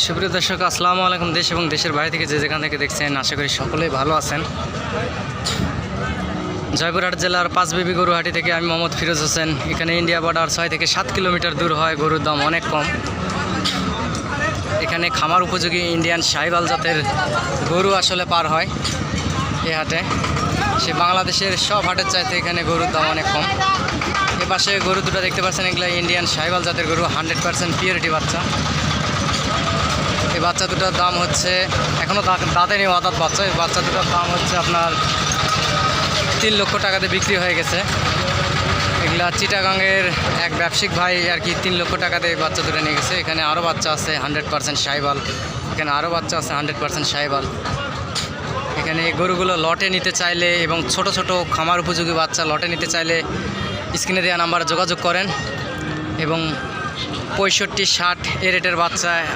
সুপ্রিয় দর্শক, আসসালামু আলাইকুম। দেশ এবং দেশের বাইরে থেকে যে যেখান থেকে দেখছেন, আশা করি সকলেই ভালো আছেন। জয়পুরহাট জেলার পাঁচবিবি গরুহাটি থেকে আমি মোহাম্মদ ফিরোজ হোসেন। এখানে ইন্ডিয়া বর্ডার 6 থেকে 7 কিলোমিটার দূর হয়। গরুর দাম অনেক কম। এখানে খামার উপযোগী ইন্ডিয়ান শাহিওয়াল জাতের গরু আসলে পার হয় এই হাটে। সে বাংলাদেশের সব হাটের চাইতে এখানে গরুর দাম অনেক কম। এ পাশে গরু দুটো দেখতে পাচ্ছেন, এগুলো ইন্ডিয়ান শাহিওয়াল জাতের গরু, 100% পিওরিটি বাচ্চা। এই বাচ্চা দুটোর দাম হচ্ছে, এখনও দাঁতে নেই, অদাঁত বাচ্চা। এই বাচ্চা দুটোর দাম হচ্ছে আপনার 3 লক্ষ টাকাতে বিক্রি হয়ে গেছে। এগুলা চিটাগাংয়ের এক ব্যবসায়িক ভাই আর কি 3 লক্ষ টাকাতে এই বাচ্চা দুটো নিয়ে গেছে। এখানে আরও বাচ্চা আছে 100% শাহিওয়াল। এখানে আরও বাচ্চা আছে 100% শাহিওয়াল। এখানে এই গরুগুলো লটে নিতে চাইলে এবং ছোট ছোট খামার উপযোগী বাচ্চা লটে নিতে চাইলে স্ক্রিনে দেওয়া নাম্বারে যোগাযোগ করেন। এবং 65-60 এ রেটের বাচ্চা